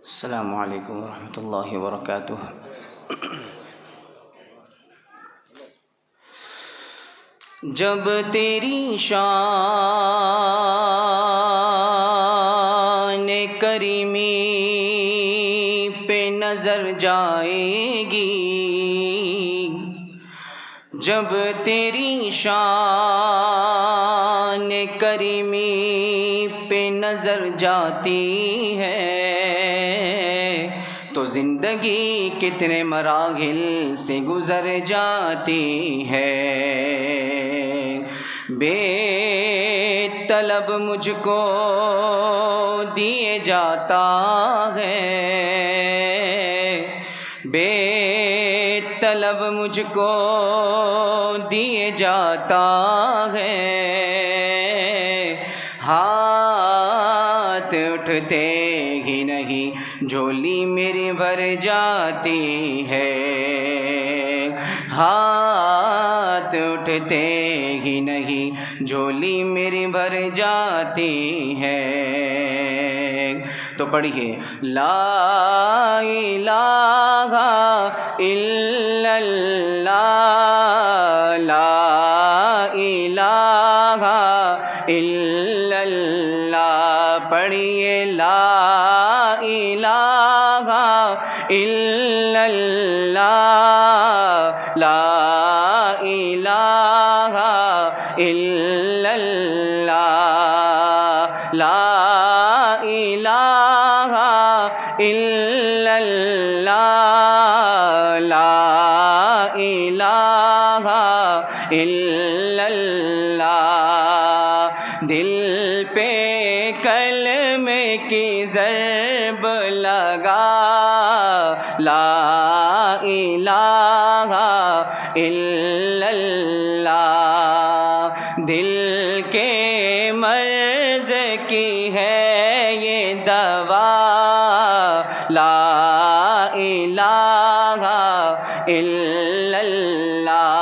السلام علیکم ورحمۃ اللہ وبرکاتہ۔ جب تیری شان کریمی پہ نظر جائے گی، جب تیری شان کریمی پہ نظر جاتی ہے تو زندگی کتنے مراحل سے گزر جاتی ہے۔ بے طلب مجھ کو دیے جاتا ہے، بے طلب مجھ کو دیے جاتا ہے، ہاتھ اٹھتے ہی نہیں جھولی میری بھر جاتی ہے، ہاتھ اٹھتے ہی نہیں جھولی میری بھر جاتی ہے۔ تو پڑھیے لا الہ الا اللہ، لا الہ الا اللہ، پڑھیے لا الہ الا اللہ، لا الہ الا اللہ، لا الہ الا اللہ، لا الہ الا اللہ۔ دل پہ کلمے کی ضرب لگا، لا الہ الا اللہ، دل کے مرض کی ہے یہ دوا، لا الہ الا اللہ۔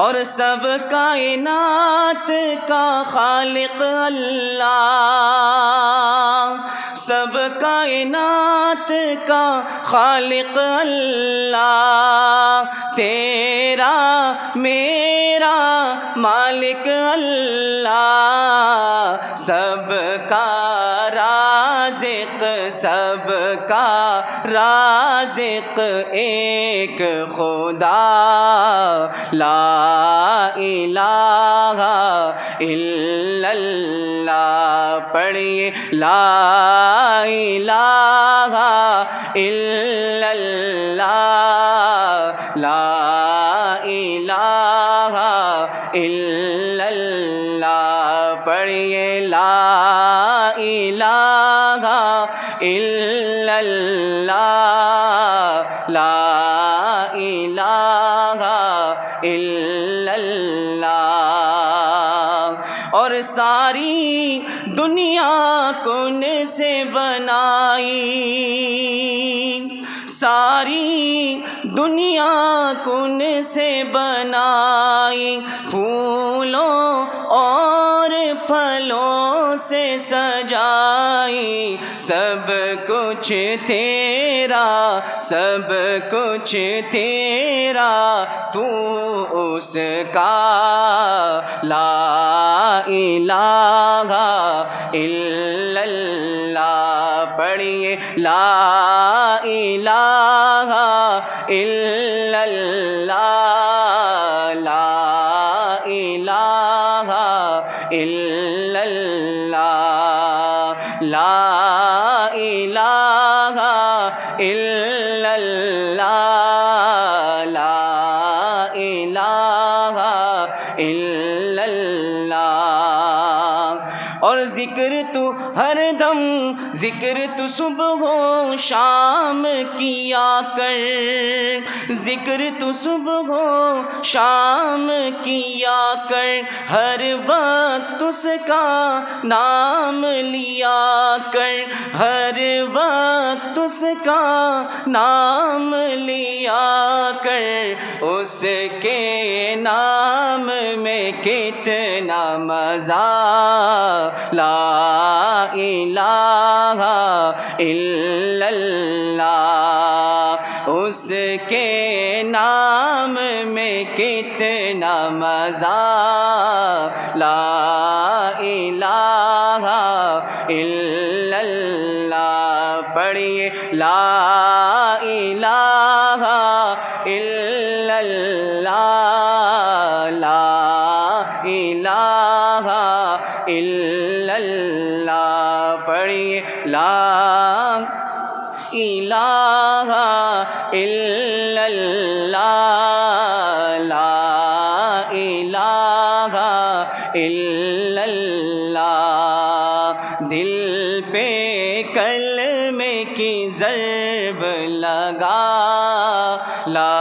اور سب کائنات کا خالق اللہ، سب کائنات کا خالق اللہ، تیرا میرا مالک اللہ، سب کا رازق، سب کا رازق ایک خدا، لا الہ الا اللہ، پڑھیے لا الہ الا اللہ، لا الہ الا اللہ، پڑھیے لا الہ الا اللہ، لا الہ الا اللہ۔ اور ساری دنیا کن سے بنائی، ساری دنیا کن سے بنائی، پھولوں اور پھلوں سے سجائی، سب کچھ تیرا، سب کچھ تیرا، تو اس کا، لا الہ الا اللہ، پڑھیے لا الہ الا اللہ، لا الہ الا اللہ، لا الہ الا اللہ، لا الہ الا اللہ۔ اور ذکر تو ہر دم، ذکر تو صبح و شام کیا کر، ذکر تو صبح و شام کیا کر، ہر وقت اس کا نام لیا کر، ہر وقت اس کا نام لیا کر، کر اس کے نام میں کتنا مزہ، لا الہ الا اللہ، اس کے نام میں کتنا مزہ، لا الہ الا اللہ، پڑھیے لا الہ الا اللہ، لا الہ الا اللہ، پڑھیے لا الہ الا اللہ، لا الہ الا اللہ، دل پہ کلمے کی ضرب لگا، لا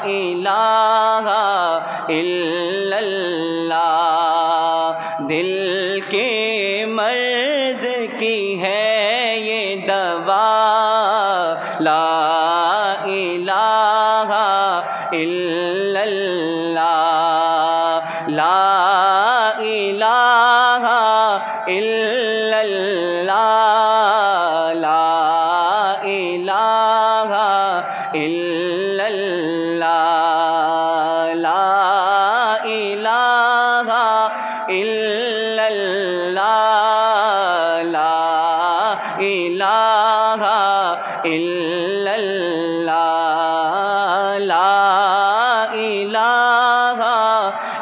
الہ الا اللہ، دل کے مرض کی ہے یہ دوا، لا الہ الا اللہ، لا الہ الا اللہ، لا الہ الا اللہ، لا الہ الا اللہ، لا الہ الا اللہ، لا الہ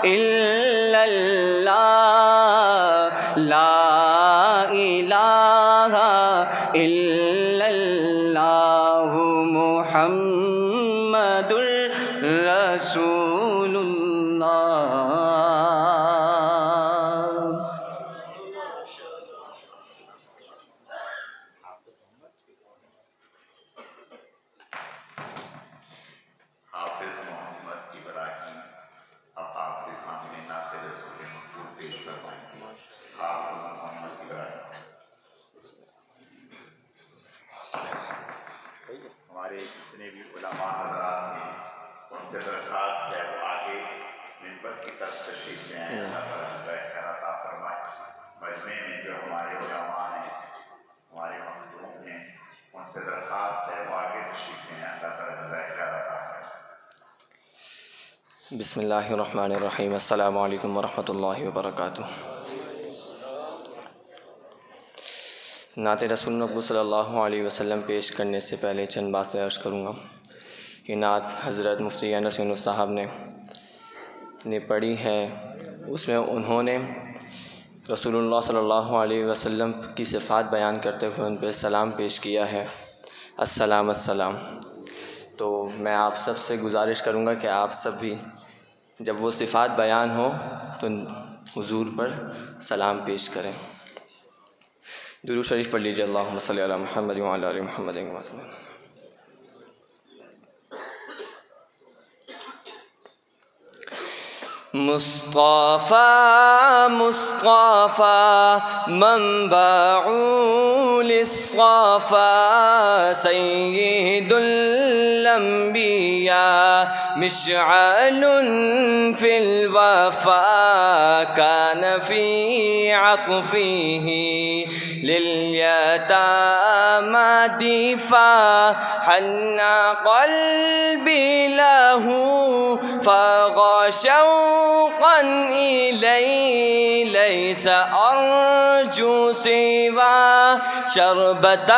الا اللہ، لا الہ الا اللہ، محمد رسول اللہ۔ حافظ محمد ابراہیم اب آپ کے سامنے نعت رسول مقبول پیش کروائیں گے۔ حافظ محمد ابراہیم۔ ہمارے جتنے بھی علماء حضرات ہیں ان سے درخواست ہے وہ آگے منبر کی طرف تشریف لے آئیں، اللہ تعالیٰ خیر عطا فرمائے۔ مجمع میں جو ہمارے علماء ہیں، ہمارے مخدوم ہیں، ان سے درخواست ہے وہ آگے تشریف لے آئیں، اللہ تعالیٰ خیر عطا فرمائے۔ بسم اللہ الرحمن الرحیم، السلام علیکم ورحمۃ اللہ وبرکاتہ۔ نعت رسول مقبول صلی اللہ علیہ وسلم پیش کرنے سے پہلے چند باتیں عرض کروں گا۔ یہ نعت حضرت مفتی انس یونس صاحب نے پڑھی ہے، اس میں انہوں نے رسول اللہ صلی اللہ علیہ وسلم کی صفات بیان کرتے ہوئے ان پہ سلام پیش کیا ہے، السلام السلام۔ تو میں آپ سب سے گزارش کروں گا کہ آپ سب بھی جب وہ صفات بیان ہو تو حضور پر سلام پیش کریں۔ درود شریف پڑھ لیجیے، اللہم صلی علی محمد وعلی آل محمد وسلم۔ مصطفیٰ مصطفیٰ منبع للصفا، سید الانبیاء مشعل فی الوفا، کان فی عطفه للیتامى دفاعا، قلبی له فاغ شوقا إليه، ليس أرجو سوى شربة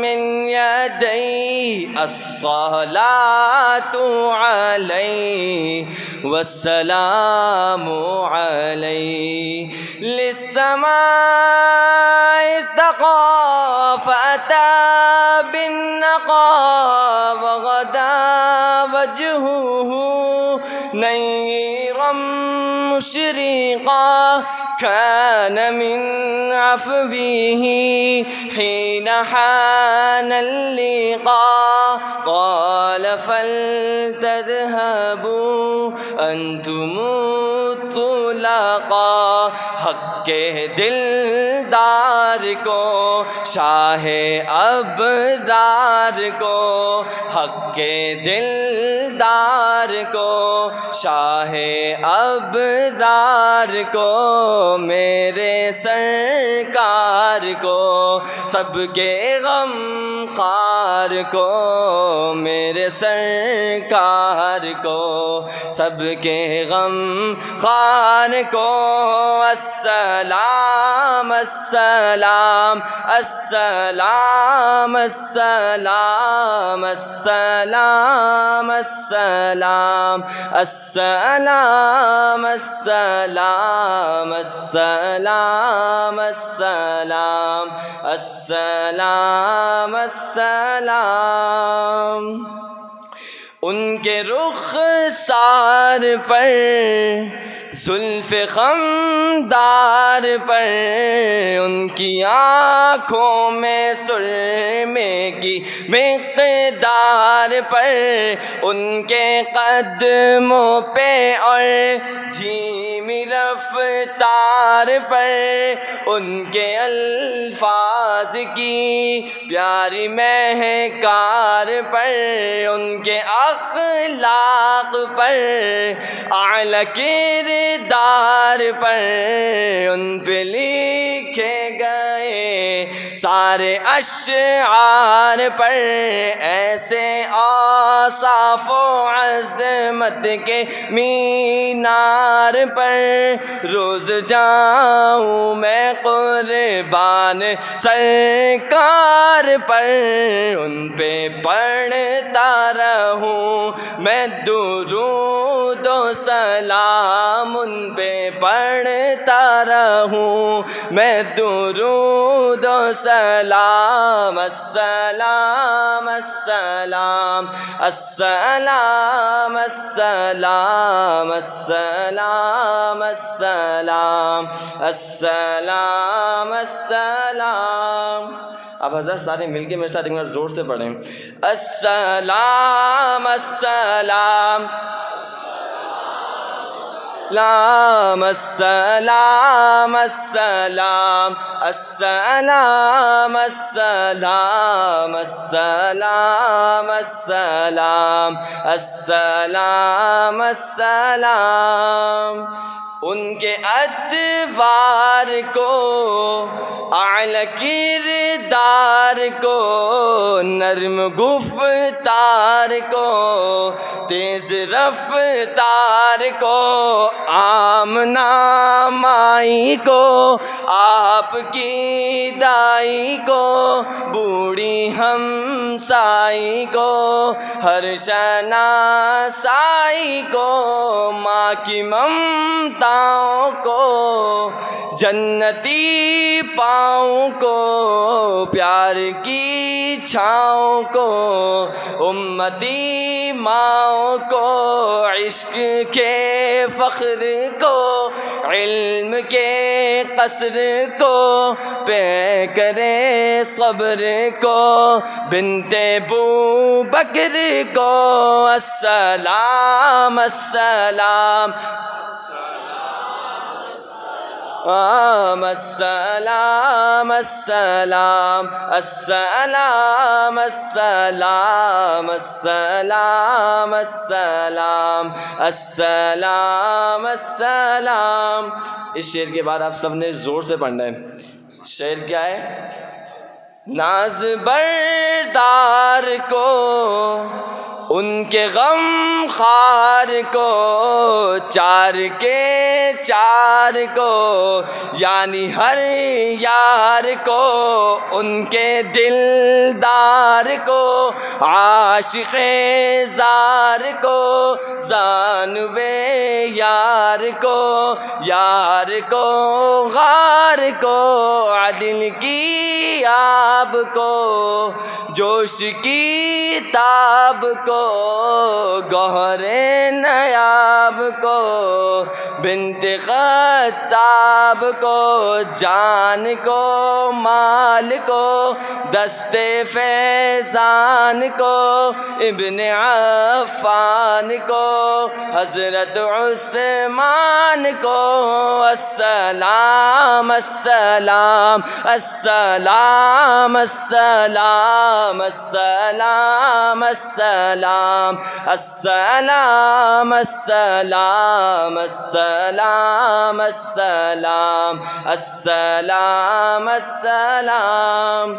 من يديه، الصلاة عليه والسلام عليه، للسماء ارتقى فأتى بالنقى، وغدا وجهه نيرا مشرقا، كان من عفوه حين حان اللقاء، قال فلتذهبوا أنتم الطلقاء، حق کے دلدار کو، شاہ ابرار کو، حق کے دلدار کو، شاہ ابرار کو، میرے سرکار کو، سب کے غم خار کو، میرے سرکار کو، سب کے غم خار کو، السلام السلام السلام السلام السلام السلام السلام السلام السلام السلام السلام السلام۔ ان کے رخسار پر، زلف خمدار پر، ان کی آنکھوں میں سرمے کی مقدار پر، ان کے قدموں پہ اور دھیمی رفتار پر، ان کے الفاظ کی پیاری مہکار پر، ان کے اخلاق پر، اعلیٰ کردار پر، ان پہ لکھے گئے سارے اشعار پر، ایسے اوصاف و عظمت کے مینار پر روز جاؤں میں قربان سرکار پر، ان پہ پڑھتا رہوں میں درود و سلام، ان پہ پڑھتا رہوں میں درود و سلام، السلام السلام السلام السلام السلام السلام السلام السلام۔ اب حضرت سارے مل کے میرے ساتھ ایک بار زور سے پڑھیں، السلام السلام السلام السلام السلام السلام السلام السلام السلام السلام السلام۔ ان کے ادوار کو، اعلیٰ کردار کو، نرم گفتار کو، تیز رفتار کو، آمنہ مائی کو، آپ کی دائی کو، بوڑھی ہمسائی کو، ہر شناسائی کو، ماں کی ممتاؤں کو، جنتی پاؤں کو، پیار کی چھاؤں کو، امتی ماؤں کو، عشق کے فخر کو، علم کے قصر کو، پے کرے صبر کو، بنت بوبکر کو، السلام السلام السلام السلام السلام السلام السلام السلام السلام السلام السلام۔ اس شعر کے بعد آپ سب نے زور سے پڑھنا ہے۔ شعر کیا ہے؟ ناز بردار کو، ان کے غم خار کو، چار کے چار کو، یعنی ہر یار کو، ان کے دلدار کو، عاشق زار کو، زانوے یار کو، یار کو غار کو، عدل کی آب کو، جوش کی تاب کو، گوہر نیاب کو، بنت خطاب کو، جان کو مال کو، دست فیضان کو، ابن عفان کو، حضرت عثمان کو، السلام السلام السلام السلام السلام السلام السلام السلام السلام السلام السلام السلام،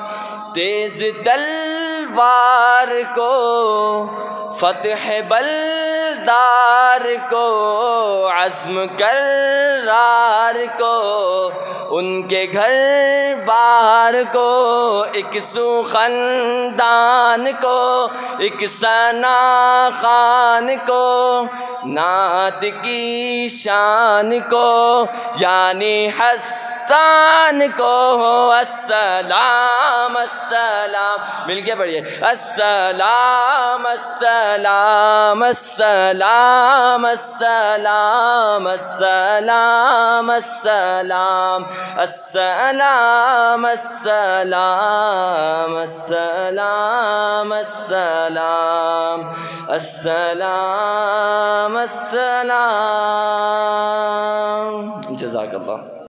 تیز تلوار کو، فتح بلدار کو، عزم کرار کو، ان کے گھر بار کو، ایک سو خاندان کو، ایک ثنا خان کو، نعت کی شان کو، یعنی حسان کو، السلام السلام، مل کے پڑھیے، السلام السلام السلام السلام السلام السلام السلام السلام السلام السلام السلام السلام، جزاک اللہ۔